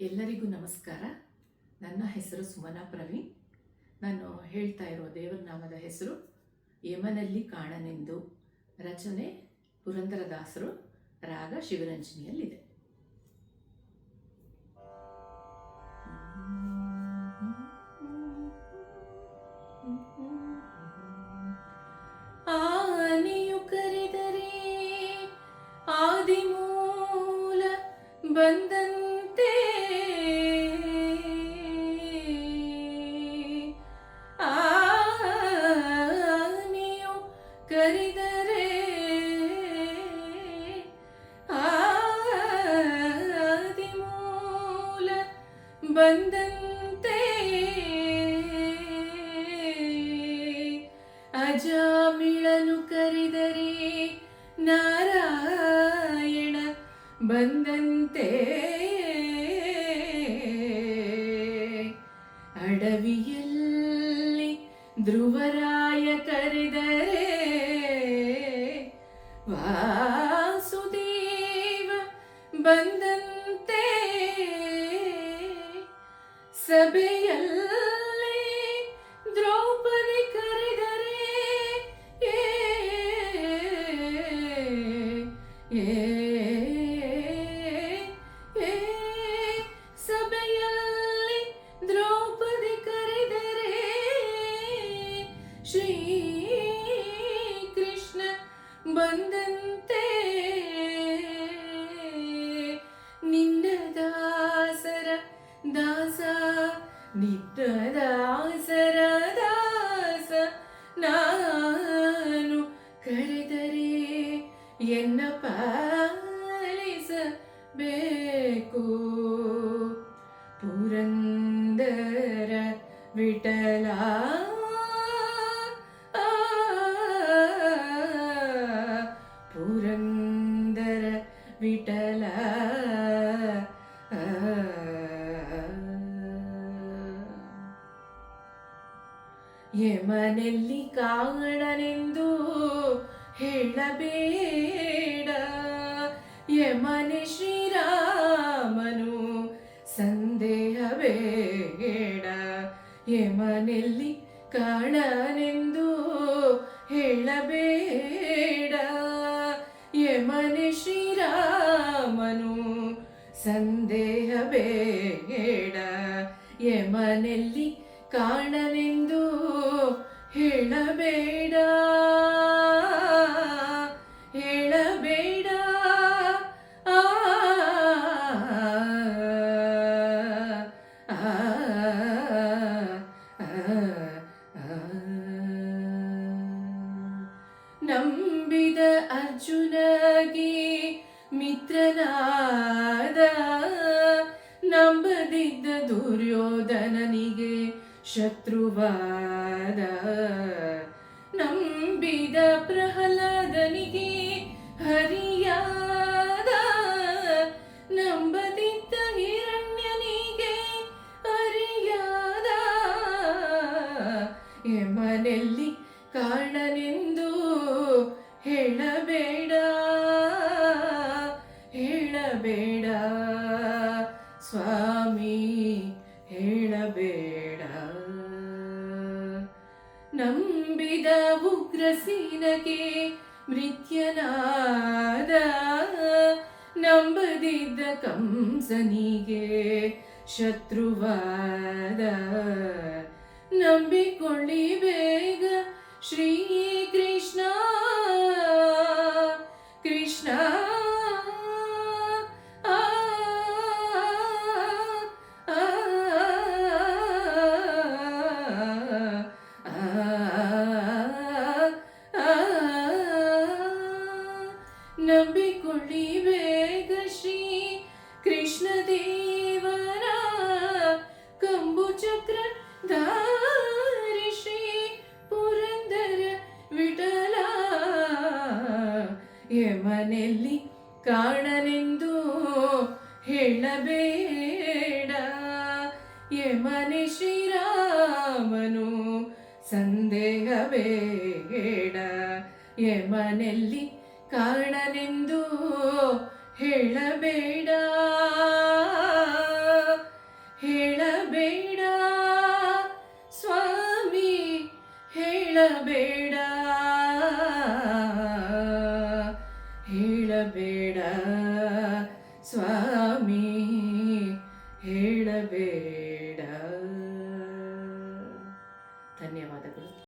ಎಲ್ಲರಿಗೂ ನಮಸ್ಕಾರ. ನನ್ನ ಹೆಸರು ಸುಮನಾ ಪ್ರವೀಣ್. ನಾನು ಹೇಳ್ತಾ ಇರೋ ದೇವರ ನಾಮದ ಹೆಸರು ಯಮನಲ್ಲಿ ಕಾಣನೆಂದು. ರಚನೆ ಪುರಂದರದಾಸರು. ರಾಗ ಶಿವರಂಜನಿಯಲ್ಲಿದೆ. ಆನೆಯು ಕರೆದರೆ ಆದಿಮೂಲ ಬಂದಂತೆ, ಆನೆಯು ಕರೆದರೆ ಆದಿಮೂಲ ಬಂದಂತೆ, ಅಜಾಮಿಳನು ಕರೆದರೆ ನಾರಾಯಣ ಬಂದಂತೆ, ಅಡವಿಯಲ್ಲಿ ಧ್ರುವರಾಯ ಕರೆದರೆ ವಾಸುದೇವ ಬಂದಂತೆ, ಸಭೆಯಲ್ಲಿ ದ್ರೌಪದಿ ಕರೆದರೆ ಸಭೆಯಲ್ಲಿ ದ್ರೌಪದಿ ಕರೆದರೆ ಶ್ರೀ ಕೃಷ್ಣ ಬಂದಂತೆ, ನಿನ್ನ ದಾಸರ ದಾಸ ನಿನ್ನ ದಾಸರ ದಾಸ ನಾನು ಕರೆದರೆ ಎನ್ನ ಪಾಲಿಸಬೇಕು. ಪುರಂದರ ವಿಠಲ ಪುರಂದರ ವಿಠಲ ಯಮನಲ್ಲಿ ಕಾಣನೆಂದು ಹೇಳಬೇಡ, ಯಮನೆ ಶ್ರೀರಾಮನು ಸಂದೇಹ ಬೇಡ. ಯಮನಲ್ಲಿ ಕಾಣನೆಂದು ಹೇಳಬೇಡ, ಯಮನೆ ಶ್ರೀರಾಮನು ಸಂದೇಹ ಬೇಡ. ಯಮನಲ್ಲಿ ಕಾಣನೆಂದು ಹೇಳಬೇಡ, ಹೇಳಬೇಡ. ನಂಬಿದ ಅರ್ಜುನಗೆ ಮಿತ್ರನಾದ, ನಂಬದಿದ್ದ ದುರ್ಯೋಧನನಿಗೆ ಶತ್ರುವಾದ. ನಂಬಿದ ಪ್ರಹ್ಲಾದನಿಗೆ ಹರಿಯಾದ, ನಂಬದಿದ್ದ ಹಿರಣ್ಯನಿಗೆ ಹರಿಯಾದ. ಯಮನಲ್ಲಿ ಕಾಣನೆಂದು ಹೇಳಬೇಡ, ಹೇಳಬೇಡ ಸ್ವಾಮಿ, ಹೇಳಬೇಡ. ನಂಬಿದ ಉಗ್ರಸೇನಗೆ ಮೃತ್ಯನಾದ, ನಂಬದಿದ್ದ ಕಂಸನಿಗೆ ಶತ್ರುವಾದ. ನಂಬಿಕೊಳ್ಳಿ ಬೇಗ ಶ್ರೀ ಕೃಷ್ಣ, ಕೃಷ್ಣ ನಂಬಿಕೊಳ್ಳಿ ಬೇಗ ಶ್ರೀ ಕೃಷ್ಣ ದೇವರ ಕಂಬು ಚಕ್ರ ಧಾರಿ ಶ್ರೀ ಪುರಂದರ ವಿಠಲ. ಯಮನಲ್ಲಿ ಕಾಣನೆಂದು ಹೇಳಬೇಡ, ಯಮನೆ ಶ್ರೀರಾಮನು ಸಂದೇಹ ಬೇಡ. ಯಮನಲ್ಲಿ ಕಾಣನೆಂದು ಹೇಳಬೇಡ. ಹೇಳಬೇಡ ಹೇಳಬೇಡ ಸ್ವಾಮಿ ಹೇಳಬೇಡ.